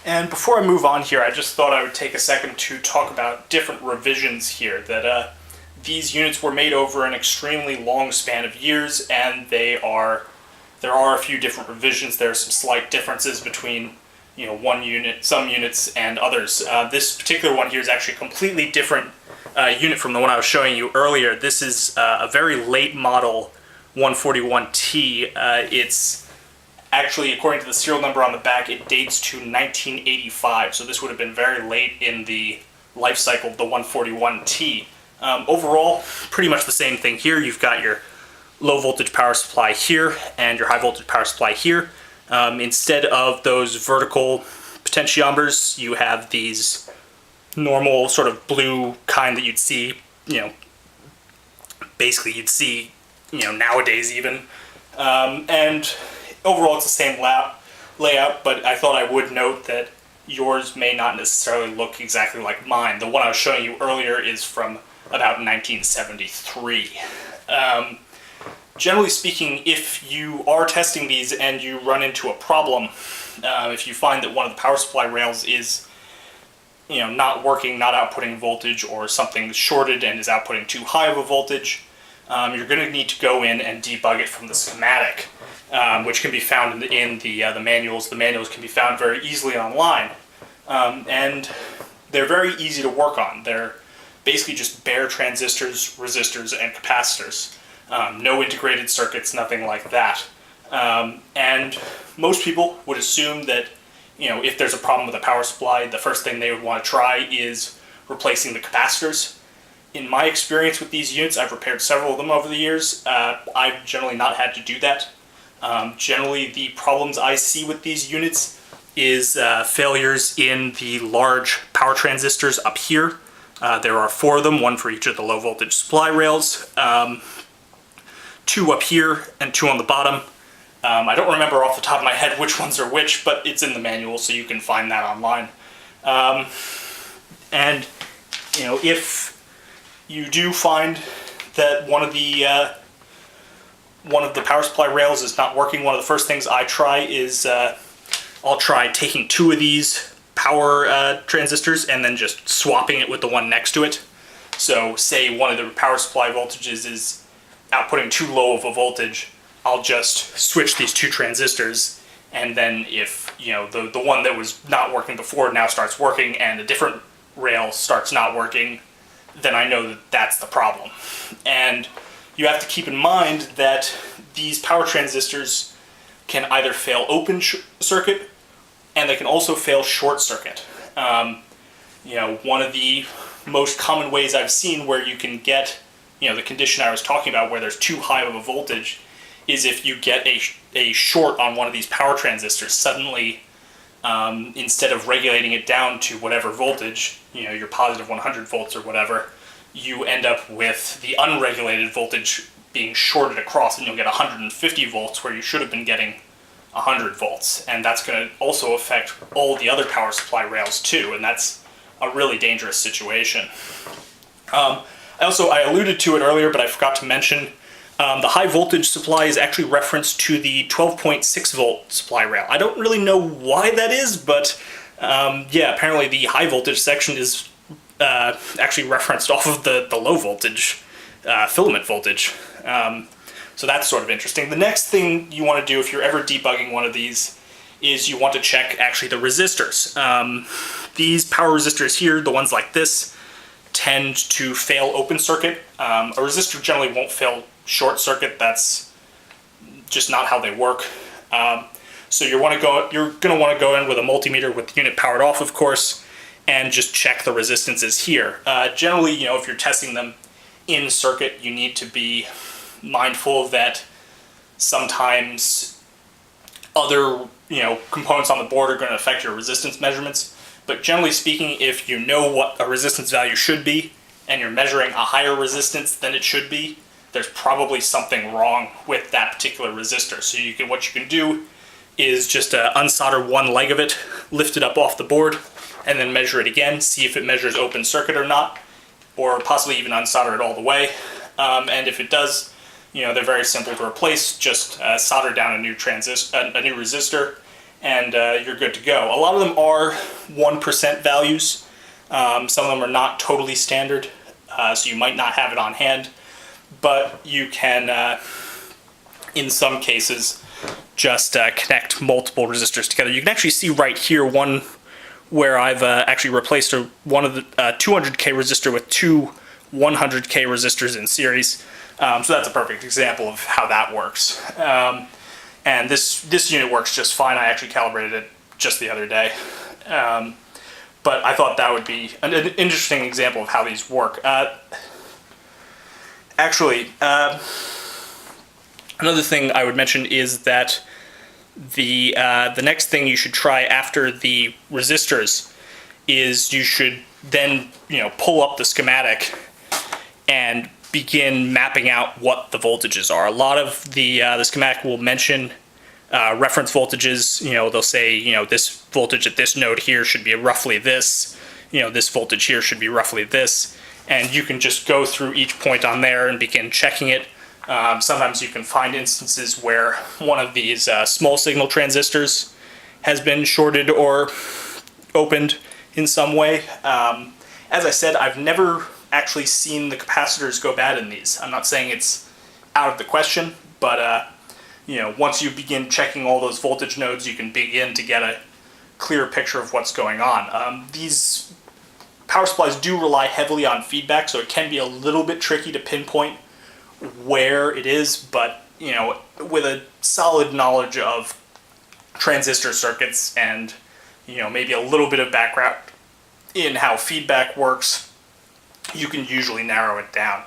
And before I move on here, I just thought I would take a second to talk about different revisions here. That these units were made over an extremely long span of years, and there are a few different revisions. There are some slight differences between one unit, some units, and others. This particular one here is actually a completely different unit from the one I was showing you earlier. This is a very late model 141T. It's actually, according to the serial number on the back, it dates to 1985, so this would have been very late in the life cycle of the 141T. Overall, pretty much the same thing here. You've got your low voltage power supply here and your high voltage power supply here. Instead of those vertical potentiometers, you have these normal sort of blue kind that you'd see, basically you'd see, nowadays even. And overall it's the same layout, but I thought I would note that yours may not necessarily look exactly like mine. The one I was showing you earlier is from about 1973. Generally speaking, if you are testing these and you run into a problem, if you find that one of the power supply rails is not working, not outputting voltage, or something's shorted and is outputting too high of a voltage, you're going to need to go in and debug it from the schematic, which can be found in the manuals. The manuals can be found very easily online, and they're very easy to work on. They're basically just bare transistors, resistors, and capacitors. No integrated circuits, nothing like that. And most people would assume that, if there's a problem with a power supply, the first thing they would want to try is replacing the capacitors. In my experience with these units, I've repaired several of them over the years. I've generally not had to do that. Generally, the problems I see with these units is failures in the large power transistors up here. There are 4 of them, one for each of the low voltage supply rails. 2 up here and 2 on the bottom. I don't remember off the top of my head which ones are which, but it's in the manual, so you can find that online. And if you do find that one of the power supply rails is not working, one of the first things I try is I'll try taking 2 of these power transistors and then just swapping it with the one next to it. So say one of the power supply voltages is outputting too low of a voltage, I'll just switch these 2 transistors, and then if the one that was not working before now starts working and a different rail starts not working, then I know that that's the problem. And you have to keep in mind that these power transistors can either fail open circuit, and they can also fail short circuit. One of the most common ways I've seen where you can get the condition I was talking about where there's too high of a voltage is if you get a short on one of these power transistors. Suddenly, instead of regulating it down to whatever voltage, your positive 100 volts or whatever, you end up with the unregulated voltage being shorted across, and you'll get 150 volts where you should have been getting 100 volts. And that's going to also affect all the other power supply rails too, and that's a really dangerous situation. I alluded to it earlier, but I forgot to mention, the high voltage supply is actually referenced to the 12.6 volt supply rail. I don't really know why that is, but apparently the high voltage section is actually referenced off of the low voltage filament voltage. So that's sort of interesting. The next thing you want to do if you're ever debugging one of these is you want to check actually the resistors. These power resistors here, the ones like this, tend to fail open circuit. A resistor generally won't fail short circuit. That's just not how they work. So you're going to want to go in with a multimeter with the unit powered off, of course, and just check the resistances here. Generally, if you're testing them in circuit, you need to be mindful that sometimes other components on the board are going to affect your resistance measurements. But generally speaking, if you know what a resistance value should be, and you're measuring a higher resistance than it should be, there's probably something wrong with that particular resistor. So what you can do is just unsolder one leg of it, lift it up off the board, and then measure it again, see if it measures open circuit or not, or possibly even unsolder it all the way. And if it does, they're very simple to replace. Just solder down a new resistor, and you're good to go. A lot of them are 1% values. Some of them are not totally standard, so you might not have it on hand, but you can, in some cases, just connect multiple resistors together. You can actually see right here one where I've actually replaced one of the 200K resistor with two 100K resistors in series. So that's a perfect example of how that works. And this unit works just fine. I actually calibrated it just the other day. But I thought that would be an interesting example of how these work. Another thing I would mention is that the next thing you should try after the resistors is you should then pull up the schematic and begin mapping out what the voltages are. A lot of the schematic will mention reference voltages. They'll say this voltage at this node here should be roughly this. This voltage here should be roughly this, and you can just go through each point on there and begin checking it. Sometimes you can find instances where one of these small signal transistors has been shorted or opened in some way. As I said, I've never actually seen the capacitors go bad in these. I'm not saying it's out of the question, but once you begin checking all those voltage nodes, you can begin to get a clearer picture of what's going on. These power supplies do rely heavily on feedback, so it can be a little bit tricky to pinpoint where it is, but with a solid knowledge of transistor circuits and maybe a little bit of background in how feedback works, you can usually narrow it down.